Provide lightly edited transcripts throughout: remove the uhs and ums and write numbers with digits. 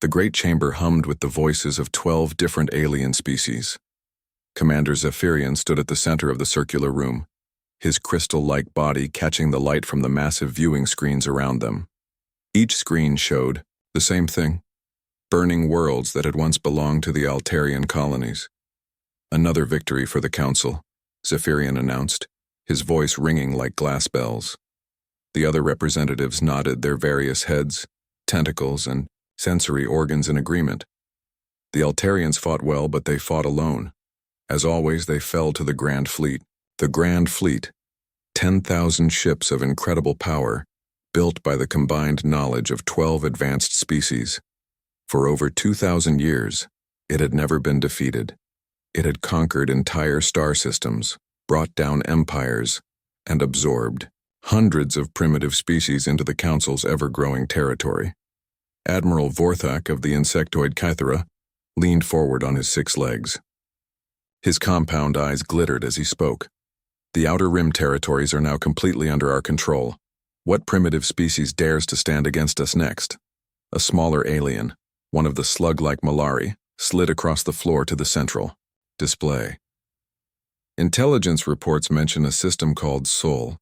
The great chamber hummed with the voices of 12 different alien species. Commander Zephyrian stood at the center of the circular room, his crystal-like body catching the light from the massive viewing screens around them. Each screen showed the same thing: burning worlds that had once belonged to the Altarian colonies. Another victory for the Council, Zephyrian announced, his voice ringing like glass bells. The other representatives nodded their various heads, tentacles, and sensory organs in agreement. The Altarians fought well, but they fought alone. As always, they fell to the Grand Fleet. The Grand Fleet, 10,000 ships of incredible power, built by the combined knowledge of 12 advanced species. For over 2,000 years, it had never been defeated. It had conquered entire star systems, brought down empires, and absorbed hundreds of primitive species into the Council's ever-growing territory. Admiral Vorthak of the insectoid Kythera leaned forward on his 6 legs. His compound eyes glittered as he spoke. The Outer Rim territories are now completely under our control. What primitive species dares to stand against us next? A smaller alien, one of the slug-like Malari, slid across the floor to the central display. Intelligence reports mention a system called Sol,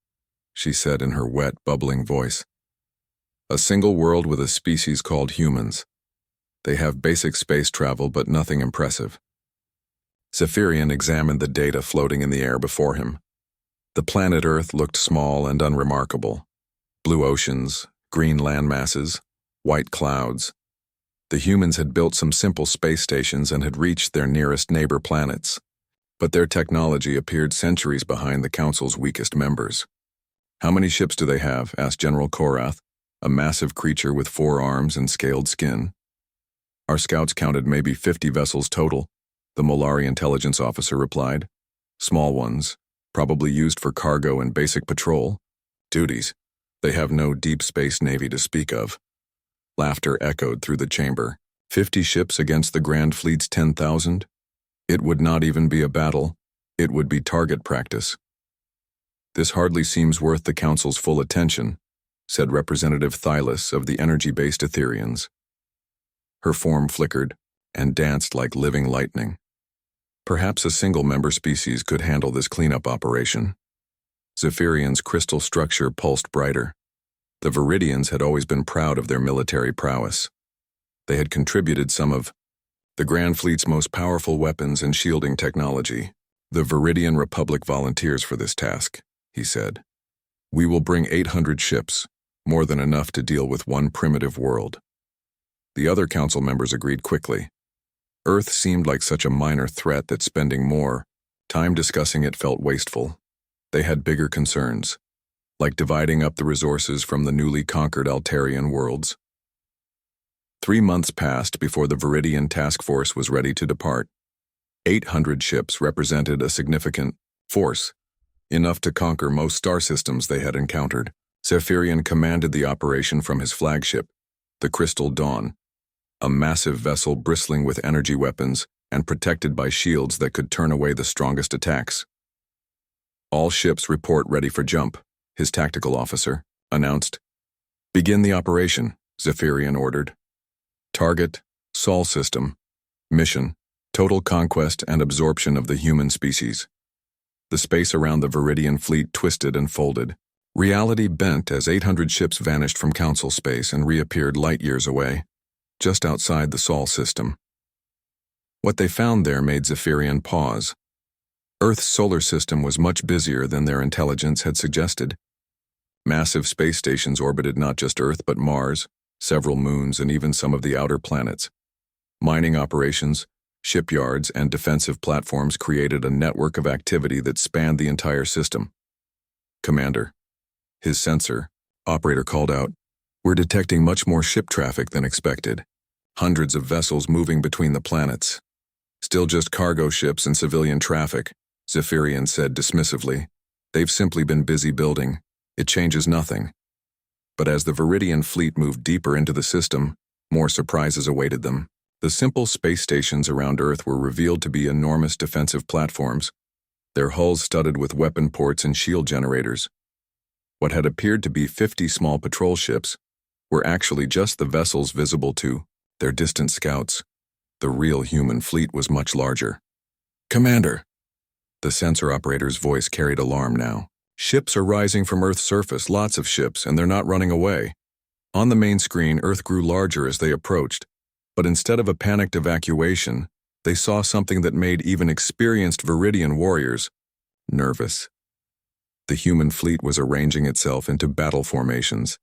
she said in her wet, bubbling voice. A single world with a species called humans. They have basic space travel, but nothing impressive. Zephyrian examined the data floating in the air before him. The planet Earth looked small and unremarkable. Blue oceans, green land masses, white clouds. The humans had built some simple space stations and had reached their nearest neighbor planets. But their technology appeared centuries behind the Council's weakest members. "How many ships do they have?" asked General Korath, a massive creature with 4 arms and scaled skin. "Our scouts counted maybe 50 vessels total," the Molari intelligence officer replied. "Small ones, probably used for cargo and basic patrol duties. They have no deep space navy to speak of." Laughter echoed through the chamber. 50 ships against the Grand Fleet's 10,000? It would not even be a battle. It would be target practice. "This hardly seems worth the Council's full attention," said Representative Thylus of the energy-based Etherians. Her form flickered and danced like living lightning. "Perhaps a single-member species could handle this cleanup operation." Zephyrian's crystal structure pulsed brighter. The Viridians had always been proud of their military prowess. They had contributed some of the Grand Fleet's most powerful weapons and shielding technology. "The Viridian Republic volunteers for this task," he said. "We will bring 800 ships, more than enough to deal with one primitive world." The other Council members agreed quickly. Earth seemed like such a minor threat that spending more time discussing it felt wasteful. They had bigger concerns, like dividing up the resources from the newly conquered Altarian worlds. 3 months passed before the Viridian task force was ready to depart. 800 ships represented a significant force, enough to conquer most star systems they had encountered. Zephyrian commanded the operation from his flagship, the Crystal Dawn, a massive vessel bristling with energy weapons and protected by shields that could turn away the strongest attacks. "All ships report ready for jump," his tactical officer announced. "Begin the operation," Zephyrian ordered. "Target, Sol system. Mission, total conquest and absorption of the human species." The space around the Viridian fleet twisted and folded. Reality bent as 800 ships vanished from Council space and reappeared light years away, just outside the Sol system. What they found there made Zephyrian pause. Earth's solar system was much busier than their intelligence had suggested. Massive space stations orbited not just Earth but Mars, several moons, and even some of the outer planets. Mining operations, shipyards, and defensive platforms created a network of activity that spanned the entire system. "Commander," his sensor operator called out, "we're detecting much more ship traffic than expected. Hundreds of vessels moving between the planets." "Still just cargo ships and civilian traffic," Zephyrian said dismissively. "They've simply been busy building. It changes nothing." But as the Viridian fleet moved deeper into the system, more surprises awaited them. The simple space stations around Earth were revealed to be enormous defensive platforms, their hulls studded with weapon ports and shield generators. What had appeared to be 50 small patrol ships were actually just the vessels visible to They're distant scouts. The real human fleet was much larger. Commander! The sensor operator's voice carried alarm now. Ships are rising from Earth's surface, lots of ships, and they're not running away. On the main screen, Earth grew larger as they approached, but instead of a panicked evacuation, they saw something that made even experienced Viridian warriors nervous. The human fleet was arranging itself into battle formations.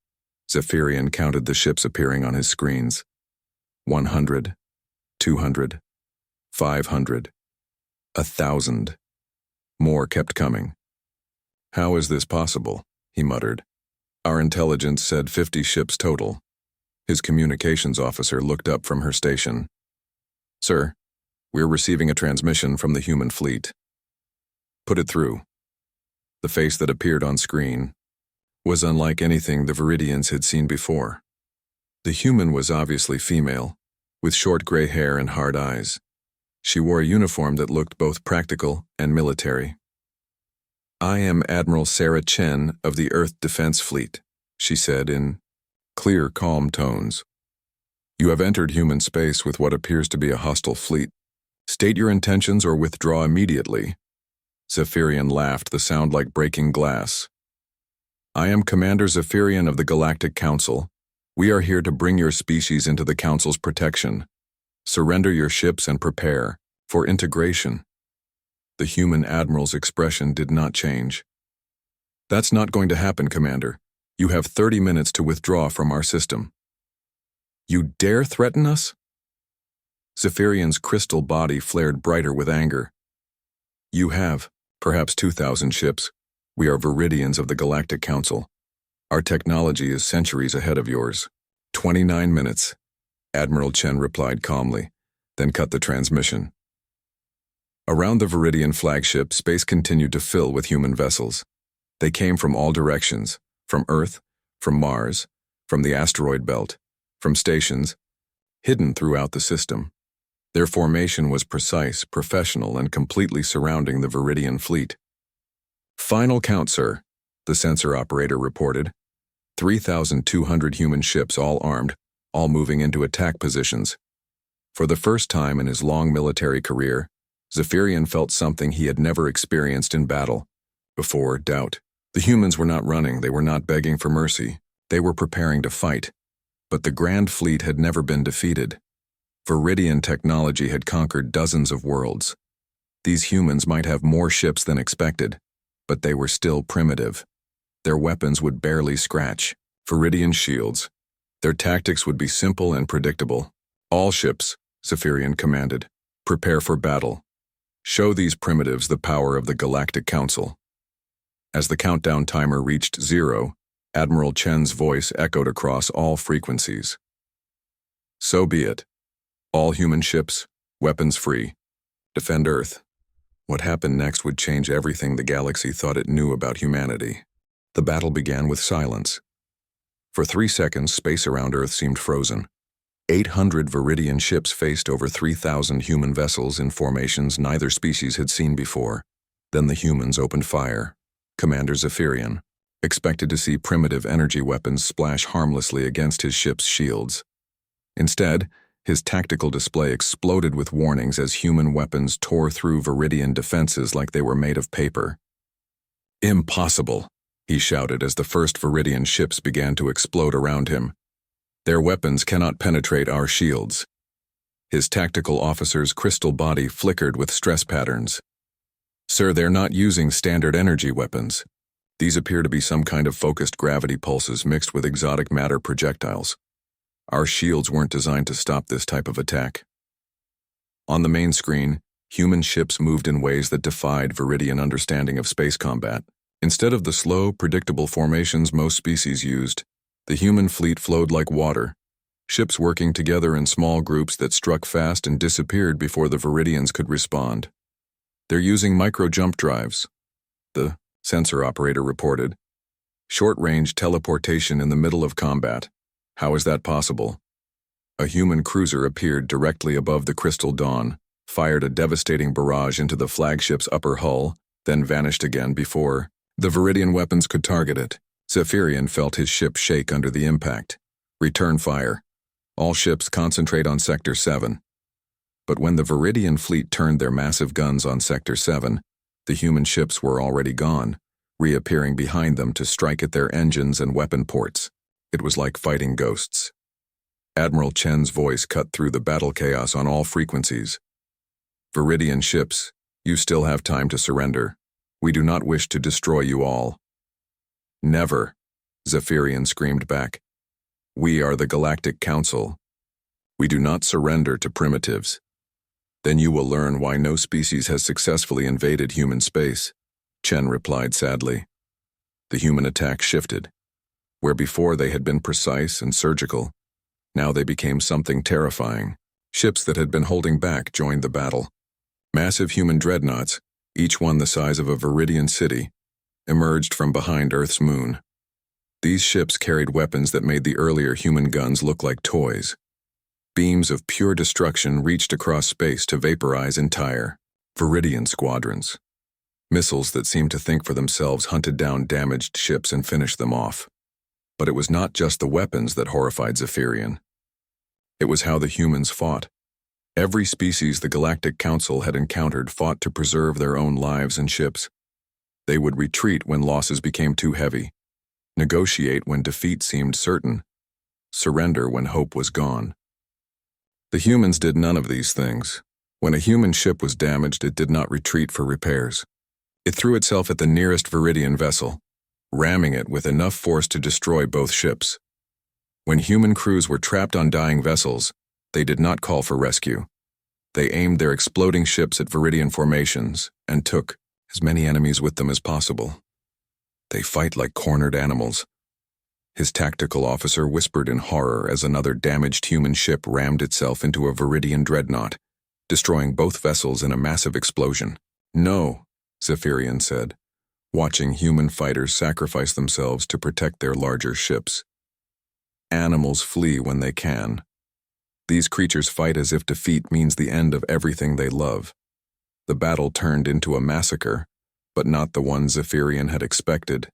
Zephyrian counted the ships appearing on his screens. 100, 200, 500, 1,000. More kept coming. How is this possible? He muttered. Our intelligence said 50 ships total. His communications officer looked up from her station. Sir, we're receiving a transmission from the human fleet. Put it through. The face that appeared on screen was unlike anything the Viridians had seen before. The human was obviously female, with short gray hair and hard eyes. She wore a uniform that looked both practical and military. I am Admiral Sarah Chen of the Earth Defense Fleet, she said in clear, calm tones. You have entered human space with what appears to be a hostile fleet. State your intentions or withdraw immediately. Zephyrian laughed, the sound like breaking glass. I am Commander Zephyrian of the Galactic Council. We are here to bring your species into the Council's protection. Surrender your ships and prepare for integration. The human admiral's expression did not change. That's not going to happen, Commander. You have 30 minutes to withdraw from our system. You dare threaten us? Zephyrian's crystal body flared brighter with anger. You have, perhaps 2,000 ships. We are Viridians of the Galactic Council. Our technology is centuries ahead of yours. 29 minutes, Admiral Chen replied calmly, then cut the transmission. Around the Viridian flagship, space continued to fill with human vessels. They came from all directions, from Earth, from Mars, from the asteroid belt, from stations, hidden throughout the system. Their formation was precise, professional, and completely surrounding the Viridian fleet. Final count, sir, the sensor operator reported. 3,200 human ships, all armed, all moving into attack positions. For the first time in his long military career, Zephyrian felt something he had never experienced in battle. Before, doubt. The humans were not running, they were not begging for mercy. They were preparing to fight. But the Grand Fleet had never been defeated. Viridian technology had conquered dozens of worlds. These humans might have more ships than expected, but they were still primitive. Their weapons would barely scratch. Viridian shields. Their tactics would be simple and predictable. All ships, Zephyrian commanded, prepare for battle. Show these primitives the power of the Galactic Council. As the countdown timer reached 0, Admiral Chen's voice echoed across all frequencies. So be it. All human ships, weapons free. Defend Earth. What happened next would change everything the galaxy thought it knew about humanity. The battle began with silence. For 3 seconds, space around Earth seemed frozen. 800 Viridian ships faced over 3,000 human vessels in formations neither species had seen before. Then the humans opened fire. Commander Zephyrian expected to see primitive energy weapons splash harmlessly against his ship's shields. Instead, his tactical display exploded with warnings as human weapons tore through Viridian defenses like they were made of paper. Impossible, he shouted as the first Viridian ships began to explode around him. Their weapons cannot penetrate our shields. His tactical officer's crystal body flickered with stress patterns. Sir, they're not using standard energy weapons. These appear to be some kind of focused gravity pulses mixed with exotic matter projectiles. Our shields weren't designed to stop this type of attack. On the main screen, human ships moved in ways that defied Viridian understanding of space combat. Instead of the slow, predictable formations most species used, the human fleet flowed like water, ships working together in small groups that struck fast and disappeared before the Viridians could respond. They're using micro-jump drives, the sensor operator reported. Short-range teleportation in the middle of combat. How is that possible? A human cruiser appeared directly above the Crystal Dawn, fired a devastating barrage into the flagship's upper hull, then vanished again before the Viridian weapons could target it. Zephyrian felt his ship shake under the impact. Return fire. All ships concentrate on Sector 7. But when the Viridian fleet turned their massive guns on Sector 7, the human ships were already gone, reappearing behind them to strike at their engines and weapon ports. It was like fighting ghosts. Admiral Chen's voice cut through the battle chaos on all frequencies. Viridian ships, you still have time to surrender. We do not wish to destroy you all. Never, Zephyrian screamed back. We are the Galactic Council. We do not surrender to primitives. Then you will learn why no species has successfully invaded human space, Chen replied sadly. The human attack shifted. Where before they had been precise and surgical, now they became something terrifying. Ships that had been holding back joined the battle. Massive human dreadnoughts, each one the size of a Viridian city, emerged from behind Earth's moon. These ships carried weapons that made the earlier human guns look like toys. Beams of pure destruction reached across space to vaporize entire Viridian squadrons. Missiles that seemed to think for themselves hunted down damaged ships and finished them off. But it was not just the weapons that horrified Zephyrian. It was how the humans fought. Every species the Galactic Council had encountered fought to preserve their own lives and ships. They would retreat when losses became too heavy, negotiate when defeat seemed certain, surrender when hope was gone. The humans did none of these things. When a human ship was damaged, it did not retreat for repairs. It threw itself at the nearest Viridian vessel, ramming it with enough force to destroy both ships. When human crews were trapped on dying vessels, they did not call for rescue. They aimed their exploding ships at Viridian formations and took as many enemies with them as possible. They fight like cornered animals. His tactical officer whispered in horror as another damaged human ship rammed itself into a Viridian dreadnought, destroying both vessels in a massive explosion. No, Zephyrian said, watching human fighters sacrifice themselves to protect their larger ships. Animals flee when they can. These creatures fight as if defeat means the end of everything they love. The battle turned into a massacre, but not the one Zephyrian had expected.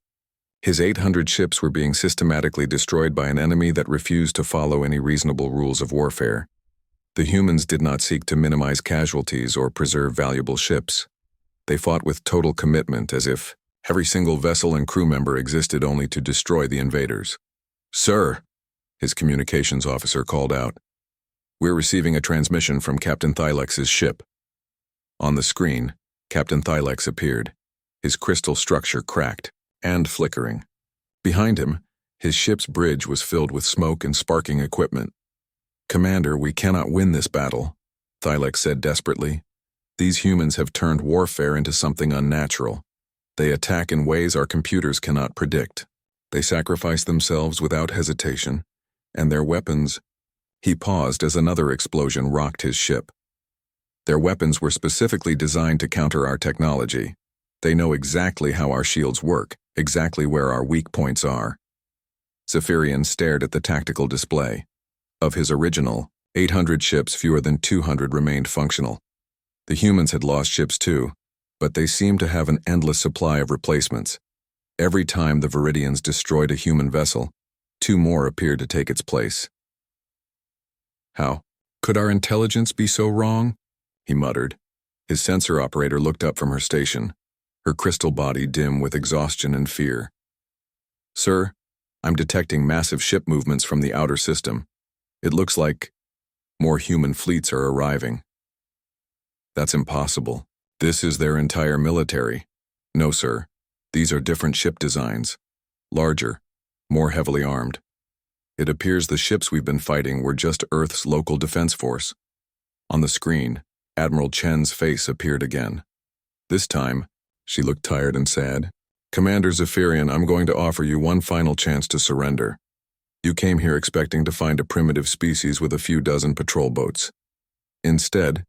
His 800 ships were being systematically destroyed by an enemy that refused to follow any reasonable rules of warfare. The humans did not seek to minimize casualties or preserve valuable ships. They fought with total commitment, as if every single vessel and crew member existed only to destroy the invaders. "Sir," his communications officer called out, "we're receiving a transmission from Captain Thylex's ship." On the screen, Captain Thylex appeared, his crystal structure cracked and flickering. Behind him, his ship's bridge was filled with smoke and sparking equipment. "Commander, we cannot win this battle," Thylex said desperately. "These humans have turned warfare into something unnatural. They attack in ways our computers cannot predict. They sacrifice themselves without hesitation, and their weapons—" He paused as another explosion rocked his ship. "Their weapons were specifically designed to counter our technology. They know exactly how our shields work, exactly where our weak points are." Zephyrian stared at the tactical display. Of his original 800 ships, fewer than 200 remained functional. The humans had lost ships too, but they seemed to have an endless supply of replacements. Every time the Viridians destroyed a human vessel, 2 more appeared to take its place. "How could our intelligence be so wrong?" he muttered. His sensor operator looked up from her station, her crystal body dim with exhaustion and fear. "Sir, I'm detecting massive ship movements from the outer system. It looks like more human fleets are arriving." "That's impossible. This is their entire military." "No, sir. These are different ship designs. Larger, more heavily armed. It appears the ships we've been fighting were just Earth's local defense force." On the screen, Admiral Chen's face appeared again. This time, she looked tired and sad. "Commander Zephyrian, I'm going to offer you one final chance to surrender. You came here expecting to find a primitive species with a few dozen patrol boats. Instead,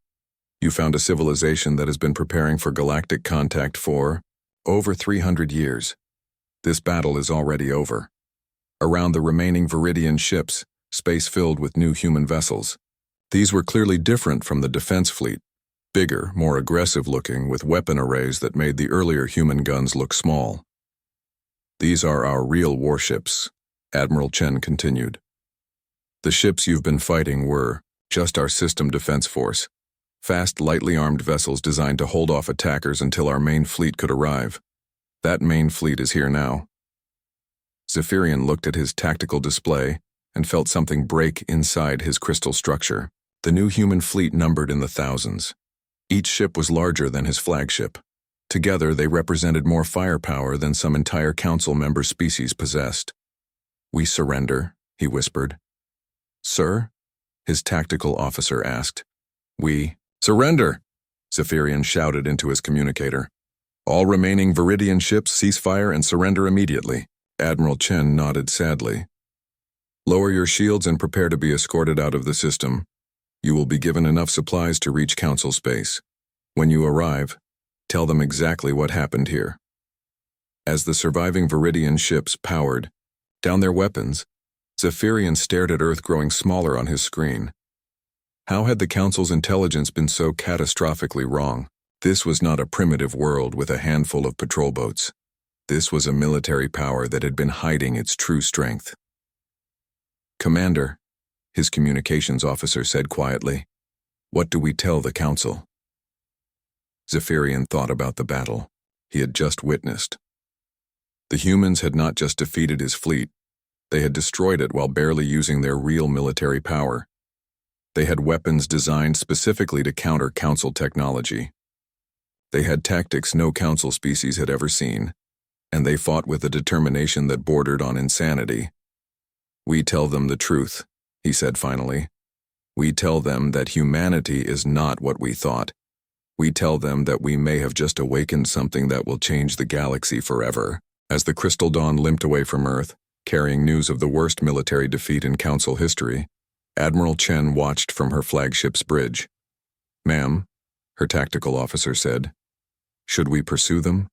you found a civilization that has been preparing for galactic contact for over 300 years. This battle is already over. Around the remaining Viridian ships, space filled with new human vessels. These were clearly different from the defense fleet, bigger, more aggressive-looking, with weapon arrays that made the earlier human guns look small. These are our real warships," Admiral Chen continued. The ships you've been fighting were just our system defense force. Fast, lightly armed vessels designed to hold off attackers until our main fleet could arrive. That main fleet is here now." Zephyrian looked at his tactical display and felt something break inside his crystal structure. The new human fleet numbered in the thousands. Each ship was larger than his flagship. Together, they represented more firepower than some entire council member species possessed. "We surrender," he whispered. "Sir?" his tactical officer asked. "We surrender," Zephyrian shouted into his communicator. "All remaining Viridian ships cease fire and surrender immediately." Admiral Chen nodded sadly. "Lower your shields and prepare to be escorted out of the system. You will be given enough supplies to reach Council space. When you arrive, tell them exactly what happened here." As the surviving Viridian ships powered down their weapons, Zephyrian stared at Earth growing smaller on his screen. How had the Council's intelligence been so catastrophically wrong? This was not a primitive world with a handful of patrol boats. This was a military power that had been hiding its true strength. "Commander," his communications officer said quietly, "what do we tell the Council?" Zephyrian thought about the battle he had just witnessed. The humans had not just defeated his fleet, they had destroyed it while barely using their real military power. They had weapons designed specifically to counter Council technology. They had tactics no Council species had ever seen, and they fought with a determination that bordered on insanity. "We tell them the truth," he said finally. "We tell them that humanity is not what we thought. We tell them that we may have just awakened something that will change the galaxy forever." As the Crystal Dawn limped away from Earth, carrying news of the worst military defeat in Council history, Admiral Chen watched from her flagship's bridge. "Ma'am," her tactical officer said, "should we pursue them?"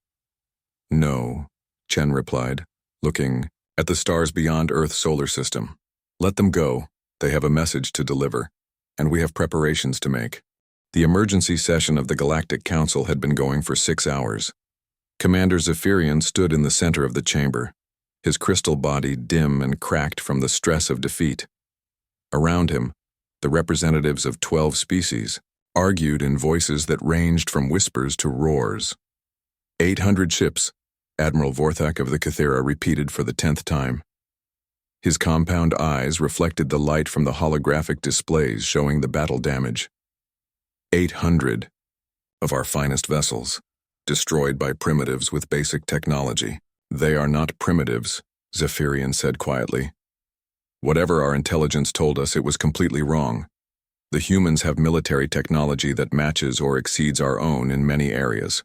"No," Chen replied, looking at the stars beyond Earth's solar system. "Let them go. They have a message to deliver, and we have preparations to make." The emergency session of the Galactic Council had been going for 6 hours. Commander Zephyrian stood in the center of the chamber, his crystal body dim and cracked from the stress of defeat. Around him, the representatives of 12 species argued in voices that ranged from whispers to roars. 800 ships, Admiral Vorthak of the Cathera repeated for the 10th time. His compound eyes reflected the light from the holographic displays showing the battle damage. 800 of our finest vessels, destroyed by primitives with basic technology. "They are not primitives," Zephyrian said quietly. "Whatever our intelligence told us, it was completely wrong. The humans have military technology that matches or exceeds our own in many areas."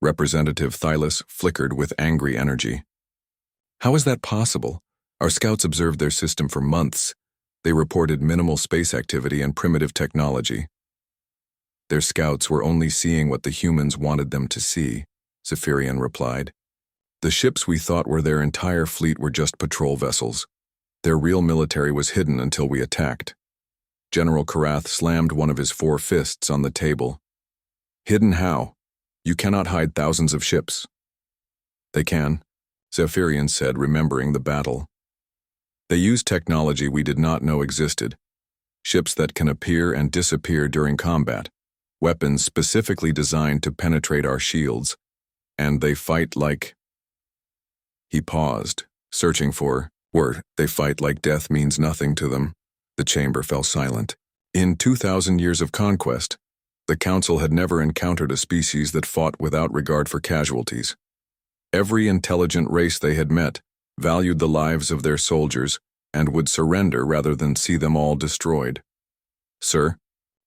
Representative Thylus flickered with angry energy. "How is that possible? Our scouts observed their system for months. They reported minimal space activity and primitive technology." "Their scouts were only seeing what the humans wanted them to see," Zephyrian replied. "The ships we thought were their entire fleet were just patrol vessels. Their real military was hidden until we attacked." General Karath slammed one of his 4 fists on the table. "Hidden how? You cannot hide thousands of ships." "They can," Zephyrian said, remembering the battle. "They use technology we did not know existed. Ships that can appear and disappear during combat. Weapons specifically designed to penetrate our shields. And they fight like..." He paused, searching for word. "They fight like death means nothing to them." The chamber fell silent. In 2,000 years of conquest, the Council had never encountered a species that fought without regard for casualties. Every intelligent race they had met valued the lives of their soldiers and would surrender rather than see them all destroyed. "Sir,"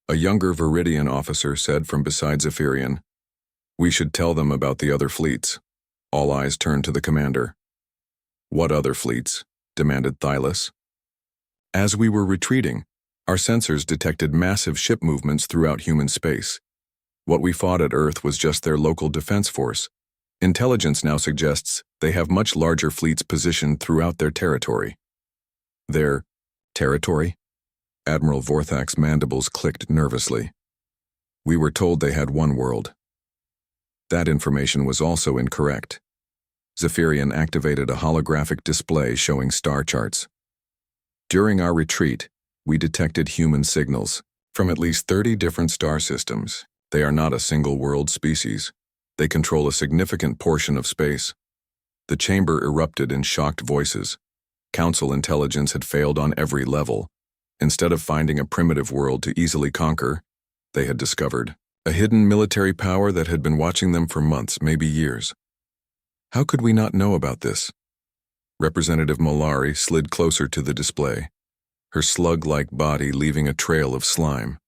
a younger Viridian officer said from beside Zephyrian, "we should tell them about the other fleets." All eyes turned to the commander. "What other fleets?" demanded Thylus. "As we were retreating, our sensors detected massive ship movements throughout human space. What we fought at Earth was just their local defense force. Intelligence now suggests they have much larger fleets positioned throughout their territory." "Their territory?" Admiral Vorthak's mandibles clicked nervously. "We were told they had one world." That information was also incorrect. Zephyrian activated a holographic display showing star charts. During our retreat, we detected human signals from at least 30 different star systems. They are not a single-world species. They control a significant portion of space. The chamber erupted in shocked voices. Council intelligence had failed on every level. Instead of finding a primitive world to easily conquer, they had discovered a hidden military power that had been watching them for months, maybe years. How could we not know about this? Representative Molari slid closer to the display, her slug-like body leaving a trail of slime.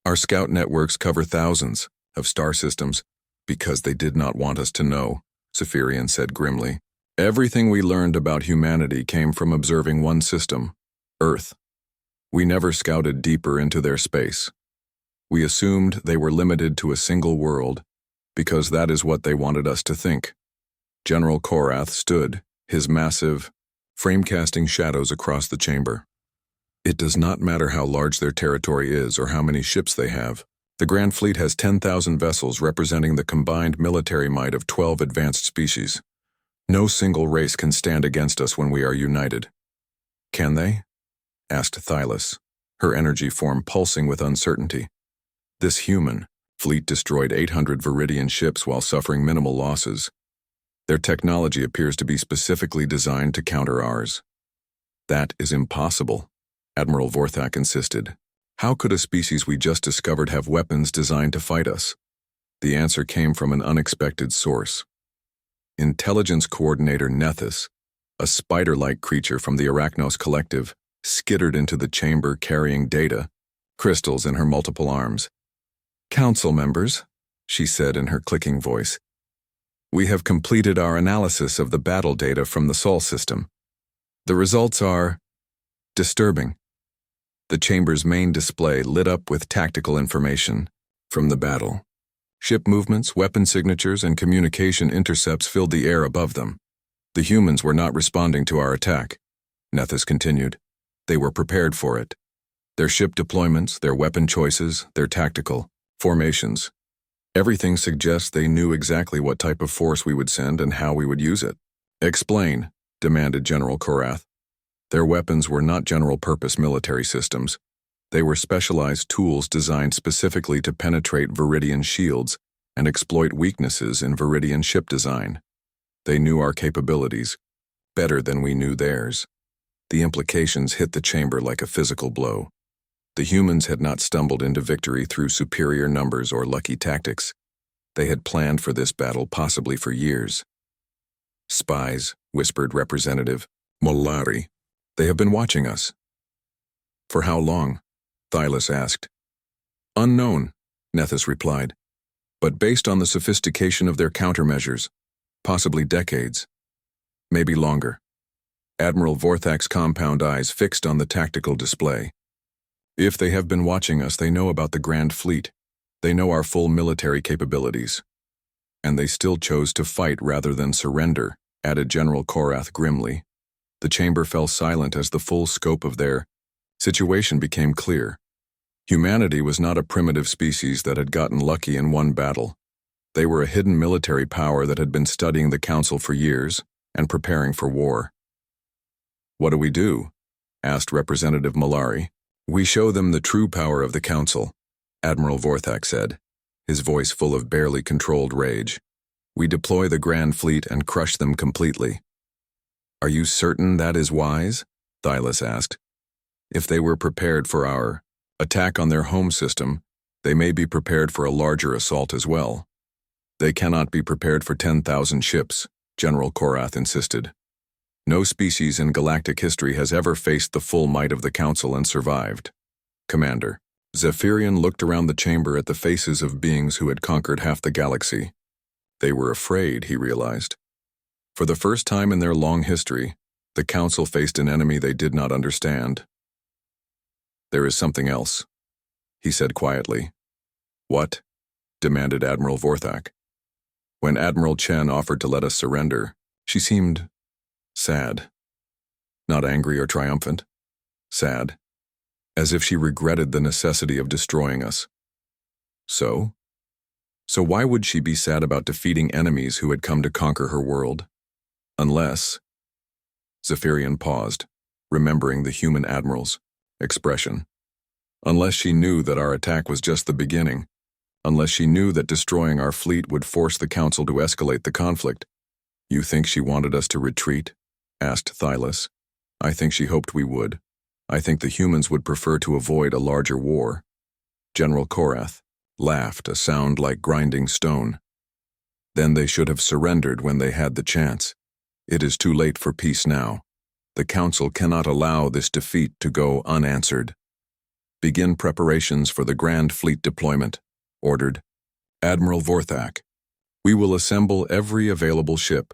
Our scout networks cover thousands of star systems because they did not want us to know, Zephyrian said grimly. Everything we learned about humanity came from observing one system, Earth. We never scouted deeper into their space. We assumed they were limited to a single world because that is what they wanted us to think. General Korath stood, his massive, frame-casting shadows across the chamber. It does not matter how large their territory is or how many ships they have. The Grand Fleet has 10,000 vessels representing the combined military might of 12 advanced species. No single race can stand against us when we are united. Can they? Asked Thylus, her energy form pulsing with uncertainty. This human fleet destroyed 800 Viridian ships while suffering minimal losses. Their technology appears to be specifically designed to counter ours. That is impossible, Admiral Vorthak insisted. How could a species we just discovered have weapons designed to fight us? The answer came from an unexpected source. Intelligence Coordinator Nethys, a spider-like creature from the Arachnos Collective, skittered into the chamber carrying data, crystals in her multiple arms. Council members, she said in her clicking voice, we have completed our analysis of the battle data from the Sol system. The results are disturbing. The chamber's main display lit up with tactical information from the battle. Ship movements, weapon signatures, and communication intercepts filled the air above them. The humans were not responding to our attack, Nethys continued. They were prepared for it. Their ship deployments, their weapon choices, their tactical formations. Everything suggests they knew exactly what type of force we would send and how we would use it. Explain, demanded General Korath. Their weapons were not general-purpose military systems. They were specialized tools designed specifically to penetrate Viridian shields and exploit weaknesses in Viridian ship design. They knew our capabilities better than we knew theirs. The implications hit the chamber like a physical blow. The humans had not stumbled into victory through superior numbers or lucky tactics. They had planned for this battle possibly for years. Spies, whispered Representative Molari. They have been watching us. For how long? Thylus asked. Unknown, Nethys replied. But based on the sophistication of their countermeasures, possibly decades. Maybe longer. Admiral Vorthak's compound eyes fixed on the tactical display. If they have been watching us, they know about the Grand Fleet. They know our full military capabilities. And they still chose to fight rather than surrender, added General Korath grimly. The chamber fell silent as the full scope of their situation became clear. Humanity was not a primitive species that had gotten lucky in one battle. They were a hidden military power that had been studying the Council for years and preparing for war. What do we do? Asked Representative Molari. We show them the true power of the Council, Admiral Vorthak said, his voice full of barely controlled rage. We deploy the Grand Fleet and crush them completely. Are you certain that is wise? Thylus asked. If they were prepared for our attack on their home system, they may be prepared for a larger assault as well. They cannot be prepared for 10,000 ships, General Korath insisted. No species in galactic history has ever faced the full might of the Council and survived. Commander. Zephyrian looked around the chamber at the faces of beings who had conquered half the galaxy. They were afraid, he realized. For the first time in their long history, the Council faced an enemy they did not understand. There is something else, he said quietly. What? Demanded Admiral Vorthak. When Admiral Chen offered to let us surrender, she seemed sad. Not angry or triumphant. Sad. As if she regretted the necessity of destroying us. So? So why would she be sad about defeating enemies who had come to conquer her world? Unless... Zephyrian paused. remembering the human admiral's expression. Unless she knew that our attack was just the beginning, unless she knew that destroying our fleet would force the Council to escalate the conflict. You think she wanted us to retreat? Asked Thylus. I think she hoped we would. I think the humans would prefer to avoid a larger war. General Korath laughed, a sound like grinding stone. Then they should have surrendered when they had the chance. It is too late for peace now. The Council cannot allow this defeat to go unanswered. Begin preparations for the Grand Fleet deployment, ordered Admiral Vorthak. We will assemble every available ship,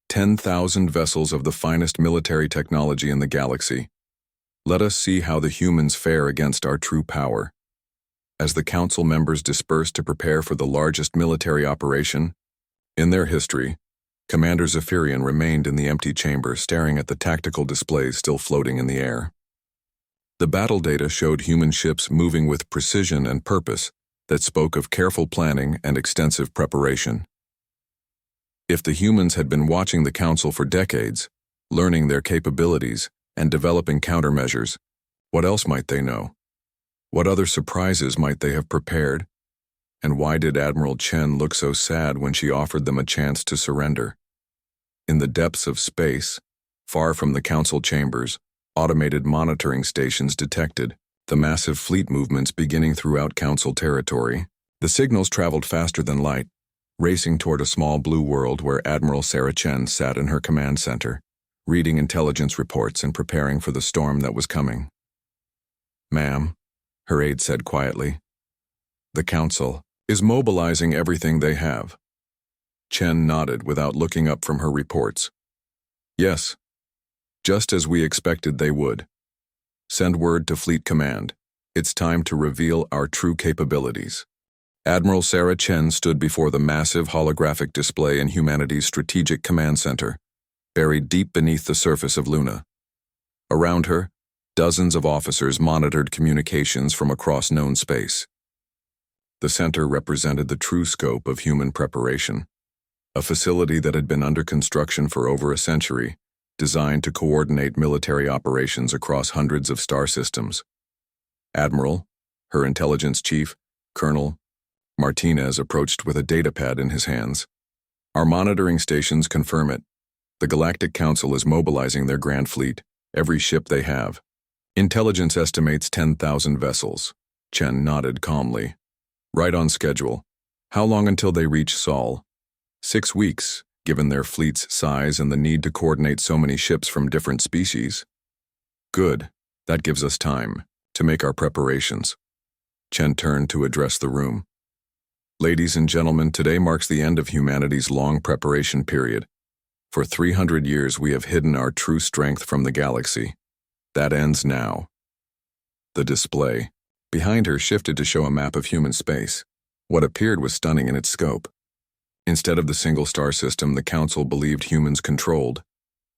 10,000 vessels of the finest military technology in the galaxy. Let us see how the humans fare against our true power. As the Council members dispersed to prepare for the largest military operation in their history, Commander Zephyrian remained in the empty chamber staring at the tactical displays still floating in the air. The battle data showed human ships moving with precision and purpose that spoke of careful planning and extensive preparation. If the humans had been watching the Council for decades, learning their capabilities and developing countermeasures, what else might they know? What other surprises might they have prepared? And why did Admiral Chen look so sad when she offered them a chance to surrender? In the depths of space, far from the Council chambers, automated monitoring stations detected the massive fleet movements beginning throughout Council territory. The signals traveled faster than light, racing toward a small blue world where Admiral Sarah Chen sat in her command center, reading intelligence reports and preparing for the storm that was coming. Ma'am, her aide said quietly, the Council is mobilizing everything they have. Chen nodded without looking up from her reports. Yes, just as we expected they would. Send word to Fleet Command. It's time to reveal our true capabilities. Admiral Sarah Chen stood before the massive holographic display in humanity's strategic command center, buried deep beneath the surface of Luna. Around her, dozens of officers monitored communications from across known space. The center represented the true scope of human preparation, a facility that had been under construction for over a century, designed to coordinate military operations across hundreds of star systems. Admiral, her intelligence chief, Colonel Martinez approached with a datapad in his hands. Our monitoring stations confirm it. The Galactic Council is mobilizing their Grand Fleet, every ship they have. Intelligence estimates 10,000 vessels. Chen nodded calmly. Right on schedule. How long until they reach Sol? 6 weeks, given their fleet's size and the need to coordinate so many ships from different species. Good. That gives us time to make our preparations. Chen turned to address the room. Ladies and gentlemen, today marks the end of humanity's long preparation period. For 300 years we have hidden our true strength from the galaxy. That ends now. The display behind her shifted to show a map of human space. What appeared was stunning in its scope. Instead of the single star system the Council believed humans controlled,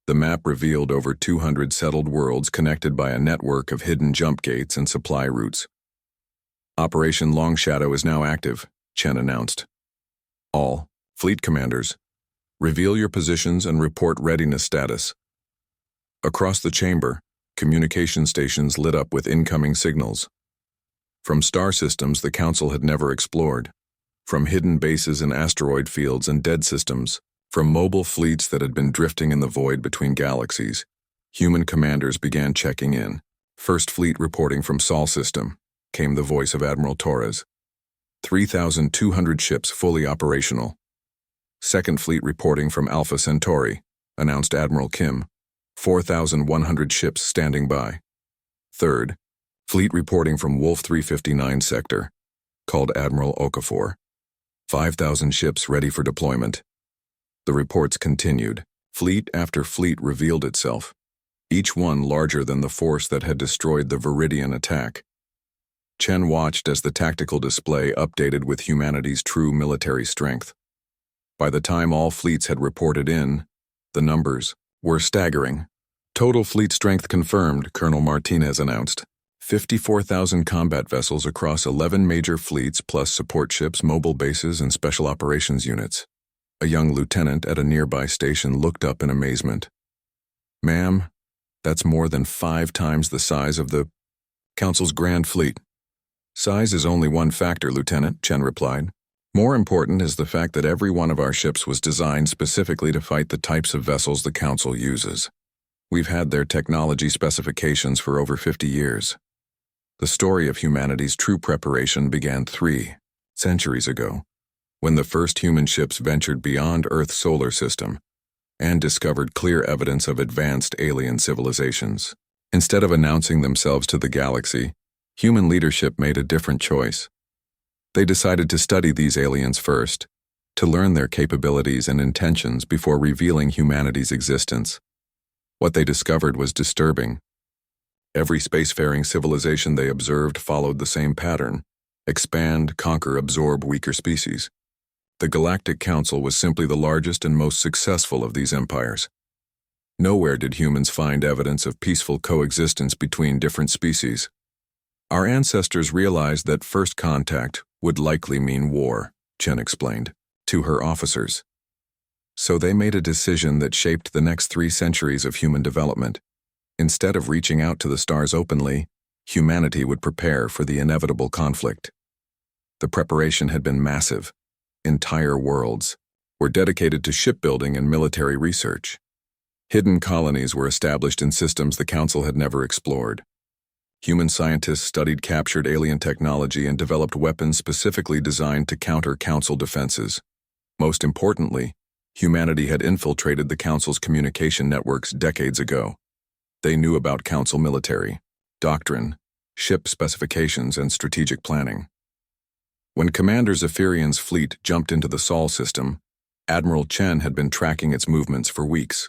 the map revealed over 200 settled worlds connected by a network of hidden jump gates and supply routes. Operation Long Shadow is now active, Chen announced. All fleet commanders, reveal your positions and report readiness status. Across the chamber, communication stations lit up with incoming signals. From star systems the Council had never explored, from hidden bases in asteroid fields and dead systems, from mobile fleets that had been drifting in the void between galaxies, human commanders began checking in. First Fleet reporting from Sol System, came the voice of Admiral Torres. 3,200 ships fully operational. Second Fleet reporting from Alpha Centauri, announced Admiral Kim. 4,100 ships standing by. Third Fleet reporting from Wolf 359 sector, called Admiral Okafor. 5,000 ships ready for deployment. The reports continued. Fleet after fleet revealed itself, each one larger than the force that had destroyed the Viridian attack. Chen watched as the tactical display updated with humanity's true military strength. By the time all fleets had reported in, the numbers were staggering. Total fleet strength confirmed, Colonel Martinez announced. 54,000 combat vessels across 11 major fleets plus support ships, mobile bases, and special operations units. A young lieutenant at a nearby station looked up in amazement. Ma'am, That's more than 5 times the size of the Council's Grand Fleet. Size is only one factor, Lieutenant, Chen replied. More important is the fact that every one of our ships was designed specifically to fight the types of vessels the Council uses. We've had their technology specifications for over 50 years. The story of humanity's true preparation began 3 centuries ago, when the first human ships ventured beyond Earth's solar system and discovered clear evidence of advanced alien civilizations. Instead of announcing themselves to the galaxy, human leadership made a different choice. They decided to study these aliens first, to learn their capabilities and intentions before revealing humanity's existence. What they discovered was disturbing. Every spacefaring civilization they observed followed the same pattern: expand, conquer, absorb weaker species. The Galactic Council was simply the largest and most successful of these empires. Nowhere did humans find evidence of peaceful coexistence between different species. Our ancestors realized that first contact would likely mean war, Chen explained to her officers. So they made a decision that shaped the next 3 centuries of human development. Instead of reaching out to the stars openly, humanity would prepare for the inevitable conflict. The preparation had been massive. Entire worlds were dedicated to shipbuilding and military research. Hidden colonies were established in systems the Council had never explored. Human scientists studied captured alien technology and developed weapons specifically designed to counter Council defenses. Most importantly, humanity had infiltrated the Council's communication networks decades ago. They knew about Council military, doctrine, ship specifications, and strategic planning. When Commander Zephyrian's fleet jumped into the Sol system, Admiral Chen had been tracking its movements for weeks.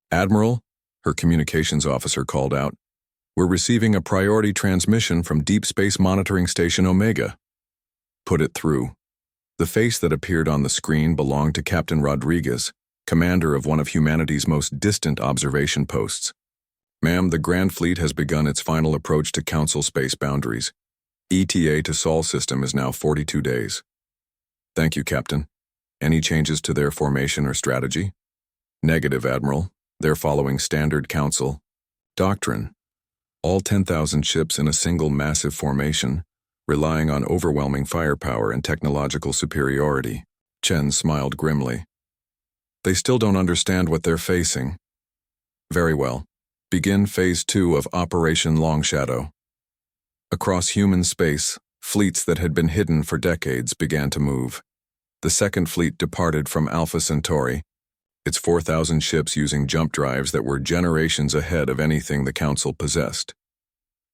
"Admiral," her communications officer called out, "we're receiving a priority transmission from Deep Space Monitoring Station Omega." "Put it through." The face that appeared on the screen belonged to Captain Rodriguez, commander of one of humanity's most distant observation posts. "Ma'am, the Grand Fleet has begun its final approach to Council space boundaries. ETA to Sol system is now 42 days. "Thank you, Captain. Any changes to their formation or strategy?" "Negative, Admiral. They're following standard Council doctrine. All 10,000 ships in a single massive formation, relying on overwhelming firepower and technological superiority." Chen smiled grimly. "They still don't understand what they're facing." "Very well. Begin Phase 2 of Operation Long Shadow." Across human space, fleets that had been hidden for decades began to move. The second fleet departed from Alpha Centauri, its 4,000 ships using jump drives that were generations ahead of anything the Council possessed.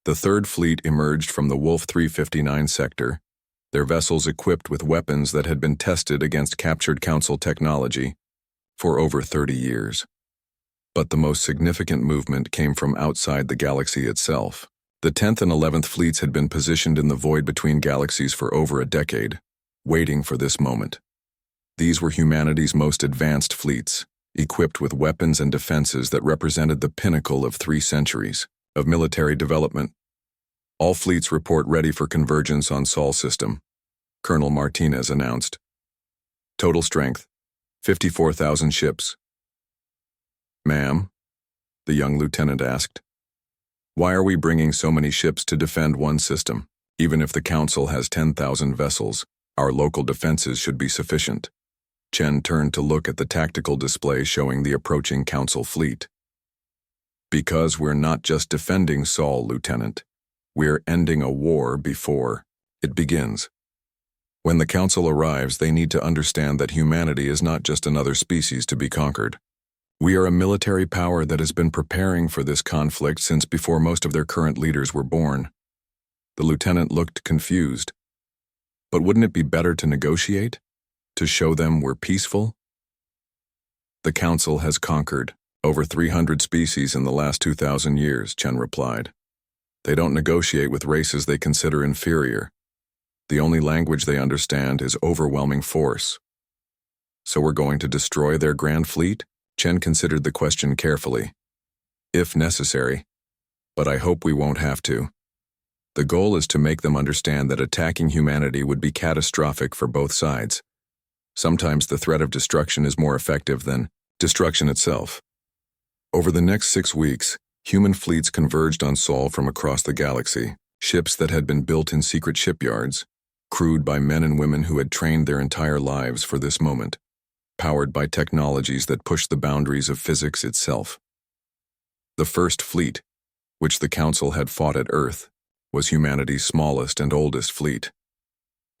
The third fleet emerged from the Wolf 359 sector, their vessels equipped with weapons that had been tested against captured Council technology for over 30 years. But the most significant movement came from outside the galaxy itself. The 10th and 11th fleets had been positioned in the void between galaxies for over a decade, waiting for this moment. These were humanity's most advanced fleets, equipped with weapons and defenses that represented the pinnacle of 3 centuries of military development. "All fleets report ready for convergence on Sol system," Colonel Martinez announced. "Total strength, 54,000 ships." "Ma'am?" the young lieutenant asked. "Why are we bringing so many ships to defend one system? Even if the Council has 10,000 vessels, our local defenses should be sufficient." Chen turned to look at the tactical display showing the approaching Council fleet. "Because we're not just defending Sol, Lieutenant. We're ending a war before it begins. When the Council arrives, they need to understand that humanity is not just another species to be conquered. We are a military power that has been preparing for this conflict since before most of their current leaders were born." The lieutenant looked confused. "But wouldn't it be better to negotiate? To show them we're peaceful?" "The Council has conquered over 300 species in the last 2,000 years, Chen replied. "They don't negotiate with races they consider inferior. The only language they understand is overwhelming force." "So we're going to destroy their Grand Fleet?" Chen considered the question carefully. "If necessary, but I hope we won't have to. The goal is to make them understand that attacking humanity would be catastrophic for both sides. Sometimes the threat of destruction is more effective than destruction itself." Over the next 6 weeks, Human fleets converged on Sol from across the galaxy, ships that had been built in secret shipyards, crewed by men and women who had trained their entire lives for this moment, powered by technologies that pushed the boundaries of physics itself. The First Fleet, which the Council had fought at Earth, was humanity's smallest and oldest fleet.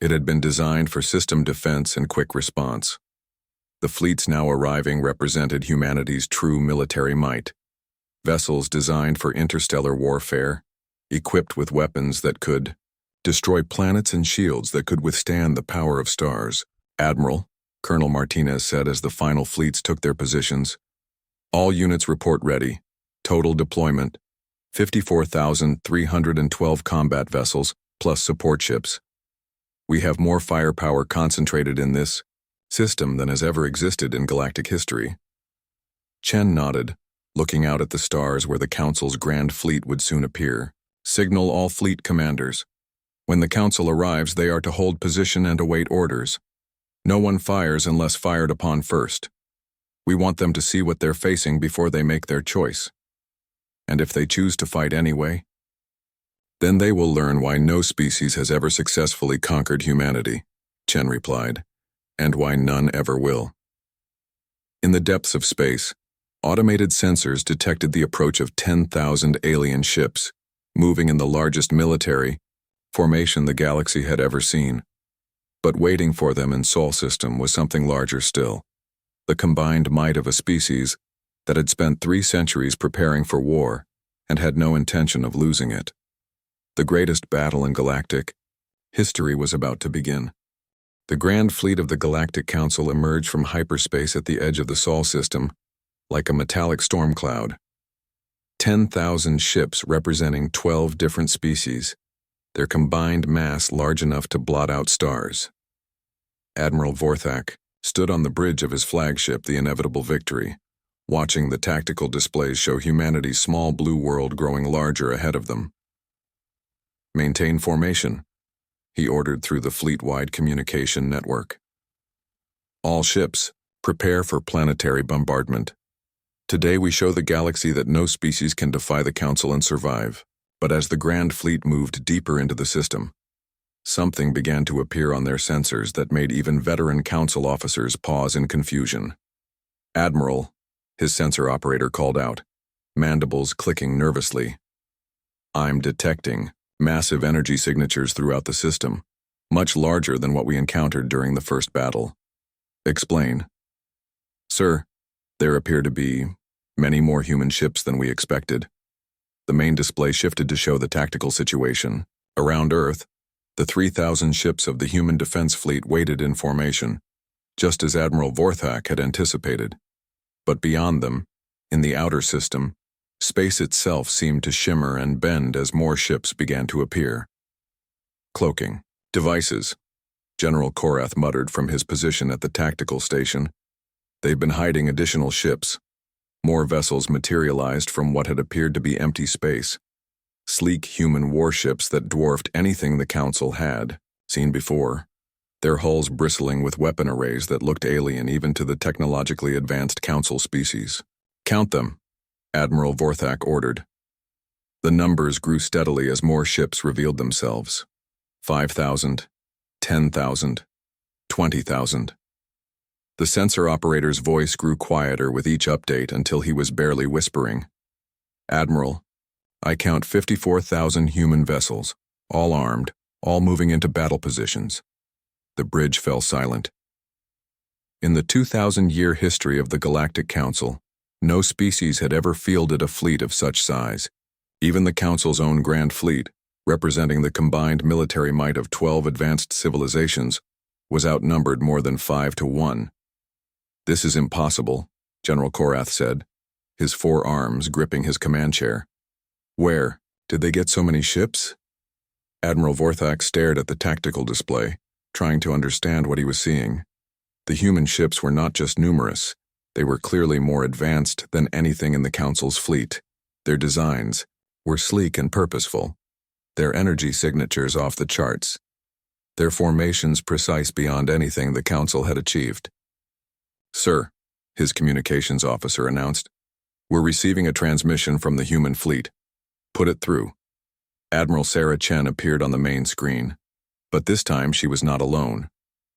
It had been designed for system defense and quick response. The fleets now arriving represented humanity's true military might. Vessels designed for interstellar warfare, equipped with weapons that could destroy planets and shields that could withstand the power of stars. Admiral, Colonel Martinez said as the final fleets took their positions. All units report ready. Total deployment, 54,312 combat vessels, plus support ships. We have more firepower concentrated in this system than has ever existed in galactic history. Chen nodded, looking out at the stars where the Council's Grand Fleet would soon appear. Signal all fleet commanders. When the Council arrives, they are to hold position and await orders. No one fires unless fired upon first. We want them to see what they're facing before they make their choice. And if they choose to fight anyway, then they will learn why no species has ever successfully conquered humanity, Chen replied, and why none ever will. In the depths of space, automated sensors detected the approach of 10,000 alien ships, moving in the largest military formation the galaxy had ever seen. But waiting for them in Sol system was something larger still, the combined might of a species that had spent 3 centuries preparing for war and had no intention of losing it. The greatest battle in galactic history was about to begin. The Grand Fleet of the Galactic Council emerged from hyperspace at the edge of the Sol system like a metallic storm cloud. 10,000 ships representing 12 different species, their combined mass large enough to blot out stars. Admiral Vorthak stood on the bridge of his flagship, the Inevitable Victory, watching the tactical displays show humanity's small blue world growing larger ahead of them. Maintain formation, he ordered through the fleet-wide communication network. All ships, prepare for planetary bombardment. Today we show the galaxy that no species can defy the Council and survive. But as the Grand Fleet moved deeper into the system, something began to appear on their sensors that made even veteran Council officers pause in confusion. Admiral, his sensor operator called out, mandibles clicking nervously. I'm detecting massive energy signatures throughout the system, much larger than what we encountered during the first battle. Explain. Sir, there appear to be many more human ships than we expected. The main display shifted to show the tactical situation. Around Earth, the 3,000 ships of the Human Defense Fleet waited in formation, just as Admiral Vorthak had anticipated. But beyond them, in the outer system, space itself seemed to shimmer and bend as more ships began to appear. Cloaking. Devices, General Korath muttered from his position at the tactical station. They've been hiding additional ships. More vessels materialized from what had appeared to be empty space. Sleek human warships that dwarfed anything the Council had seen before, their hulls bristling with weapon arrays that looked alien even to the technologically advanced Council species. Count them, Admiral Vorthak ordered. The numbers grew steadily as more ships revealed themselves. 5,000, 10,000, 20,000. The sensor operator's voice grew quieter with each update until he was barely whispering. Admiral, I count 54,000 human vessels, all armed, all moving into battle positions. The bridge fell silent. In the 2,000-year history of the Galactic Council, no species had ever fielded a fleet of such size. Even the Council's own Grand Fleet, representing the combined military might of 12 advanced civilizations, was outnumbered more than 5 to 1. This is impossible, General Korath said, his 4 arms gripping his command chair. Where? Did they get so many ships? Admiral Vorthak stared at the tactical display, trying to understand what he was seeing. The human ships were not just numerous, they were clearly more advanced than anything in the Council's fleet. Their designs were sleek and purposeful, their energy signatures off the charts, their formations precise beyond anything the Council had achieved. Sir, his communications officer announced, We're receiving a transmission from the human fleet. Put it through. Admiral Sarah Chen appeared on the main screen. But this time she was not alone.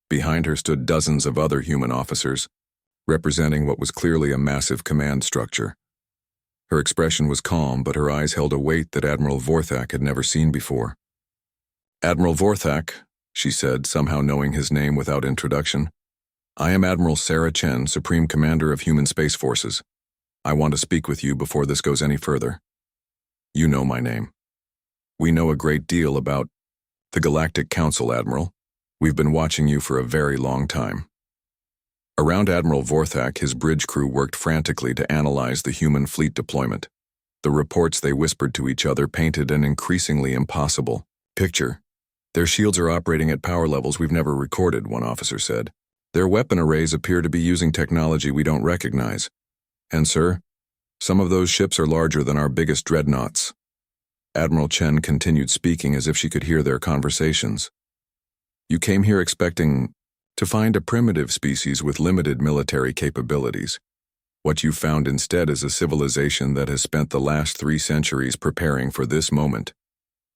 Behind her stood dozens of other human officers, representing what was clearly a massive command structure. Her expression was calm, but her eyes held a weight that Admiral Vorthak had never seen before. Admiral Vorthak, she said, somehow knowing his name without introduction. I am Admiral Sarah Chen, Supreme Commander of Human Space Forces. I want to speak with you before this goes any further. You know my name. We know a great deal about the Galactic Council, Admiral. We've been watching you for a very long time. Around Admiral Vorthak, his bridge crew worked frantically to analyze the human fleet deployment. The reports they whispered to each other painted an increasingly impossible picture. Their shields are operating at power levels we've never recorded, one officer said. Their weapon arrays appear to be using technology we don't recognize. And, sir, some of those ships are larger than our biggest dreadnoughts. Admiral Chen continued speaking as if she could hear their conversations. You came here expecting to find a primitive species with limited military capabilities. What you found instead is a civilization that has spent the last 3 centuries preparing for this moment.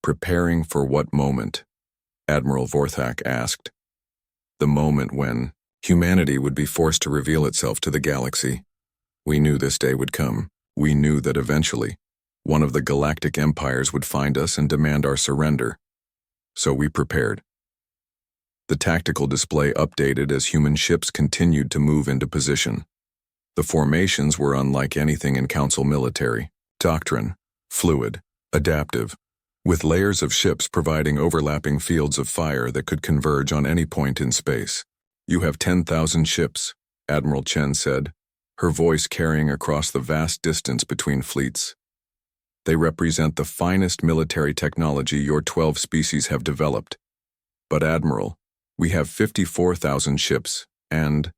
Preparing for what moment? Admiral Vorthak asked. The moment when humanity would be forced to reveal itself to the galaxy. We knew this day would come. We knew that eventually, one of the galactic empires would find us and demand our surrender. So we prepared. The tactical display updated as human ships continued to move into position. The formations were unlike anything in Council military. Doctrine, fluid, adaptive, with layers of ships providing overlapping fields of fire that could converge on any point in space. You have 10,000 ships, Admiral Chen said, her voice carrying across the vast distance between fleets. They represent the finest military technology your 12 species have developed. But Admiral, we have 54,000 ships, and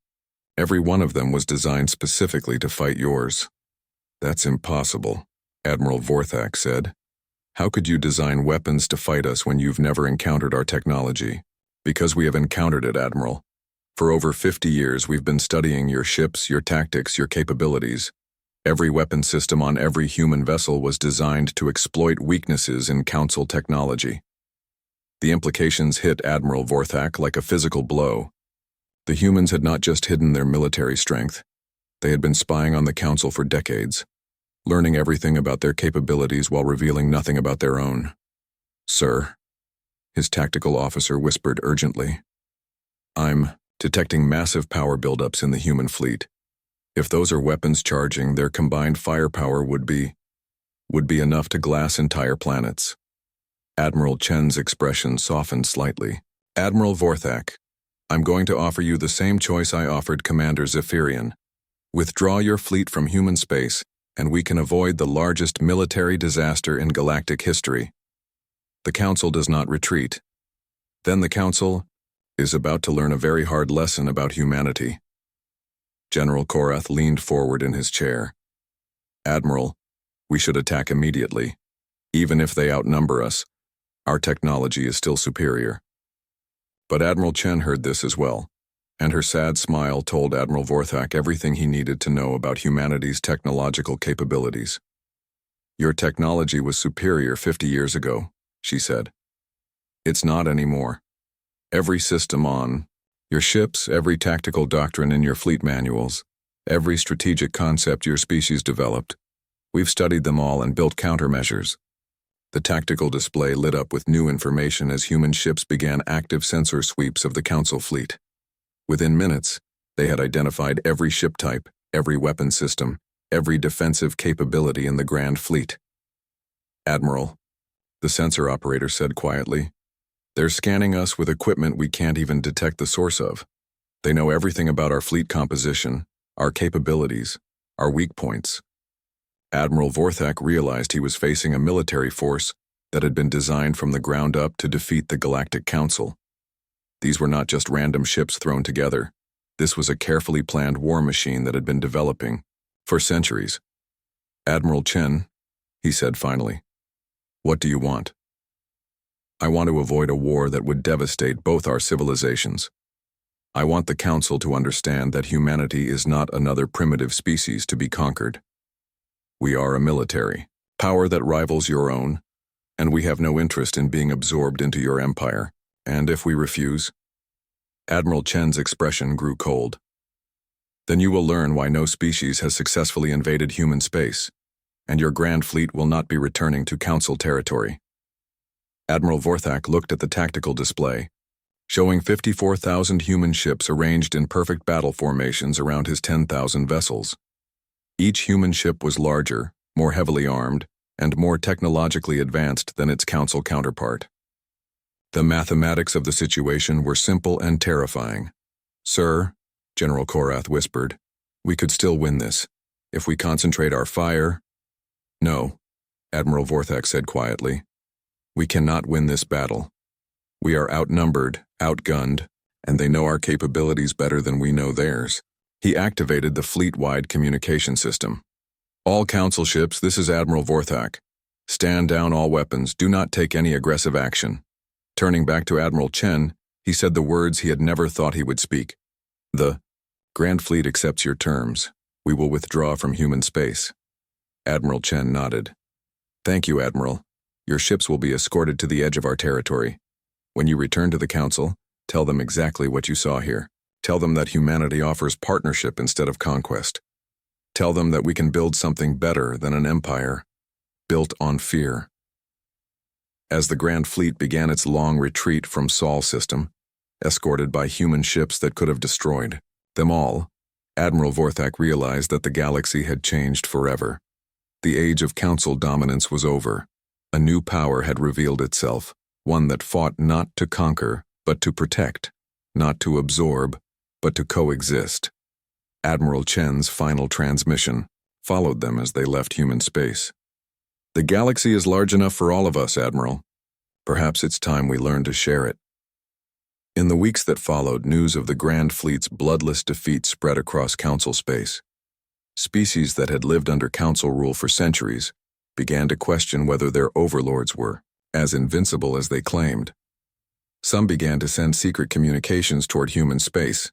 every one of them was designed specifically to fight yours. That's impossible, Admiral Vorthak said. How could you design weapons to fight us when you've never encountered our technology? Because we have encountered it, Admiral. For over 50 years, we've been studying your ships, your tactics, your capabilities. Every weapon system on every human vessel was designed to exploit weaknesses in Council technology. The implications hit Admiral Vorthak like a physical blow. The humans had not just hidden their military strength. They had been spying on the Council for decades, learning everything about their capabilities while revealing nothing about their own. Sir, his tactical officer whispered urgently. I'm detecting massive power buildups in the human fleet. If those are weapons charging, their combined firepower would be enough to glass entire planets. Admiral Chen's expression softened slightly. Admiral Vorthak, I'm going to offer you the same choice I offered Commander Zephyrian. Withdraw your fleet from human space, and we can avoid the largest military disaster in galactic history. The Council does not retreat. Then the Council is about to learn a very hard lesson about humanity. General Korath leaned forward in his chair. Admiral, we should attack immediately. Even if they outnumber us, our technology is still superior. But Admiral Chen heard this as well, and her sad smile told Admiral Vorthak everything he needed to know about humanity's technological capabilities. Your technology was superior 50 years ago, she said. It's not anymore. Every system on your ships, every tactical doctrine in your fleet manuals, every strategic concept your species developed, we've studied them all and built countermeasures. The tactical display lit up with new information as human ships began active sensor sweeps of the Council fleet. Within minutes, they had identified every ship type, every weapon system, every defensive capability in the Grand Fleet. Admiral, the sensor operator said quietly, they're scanning us with equipment we can't even detect the source of. They know everything about our fleet composition, our capabilities, our weak points. Admiral Vorthak realized he was facing a military force that had been designed from the ground up to defeat the Galactic Council. These were not just random ships thrown together. This was a carefully planned war machine that had been developing for centuries. Admiral Chen, he said finally, what do you want? I want to avoid a war that would devastate both our civilizations. I want the Council to understand that humanity is not another primitive species to be conquered. We are a military, power that rivals your own, and we have no interest in being absorbed into your empire. And if we refuse? Admiral Chen's expression grew cold. Then you will learn why no species has successfully invaded human space, and your grand fleet will not be returning to Council territory. Admiral Vorthak looked at the tactical display, showing 54,000 human ships arranged in perfect battle formations around his 10,000 vessels. Each human ship was larger, more heavily armed, and more technologically advanced than its Council counterpart. The mathematics of the situation were simple and terrifying. "Sir," General Korath whispered, "we could still win this, if we concentrate our fire." "No," Admiral Vorthak said quietly. "We cannot win this battle. We are outnumbered, outgunned, and they know our capabilities better than we know theirs." He activated the fleet-wide communication system. "All Council ships, this is Admiral Vorthak. Stand down all weapons, do not take any aggressive action." Turning back to Admiral Chen, he said the words he had never thought he would speak. "The Grand Fleet accepts your terms. We will withdraw from human space." Admiral Chen nodded. "Thank you, Admiral. Your ships will be escorted to the edge of our territory. When you return to the Council, tell them exactly what you saw here. Tell them that humanity offers partnership instead of conquest. Tell them that we can build something better than an empire, built on fear." As the Grand Fleet began its long retreat from Sol system, escorted by human ships that could have destroyed them all, Admiral Vorthak realized that the galaxy had changed forever. The age of Council dominance was over. A new power had revealed itself, one that fought not to conquer, but to protect, not to absorb, but to coexist. Admiral Chen's final transmission followed them as they left human space. "The galaxy is large enough for all of us, Admiral. Perhaps it's time we learn to share it." In the weeks that followed, news of the Grand Fleet's bloodless defeat spread across Council space. Species that had lived under Council rule for centuries began to question whether their overlords were as invincible as they claimed. Some began to send secret communications toward human space,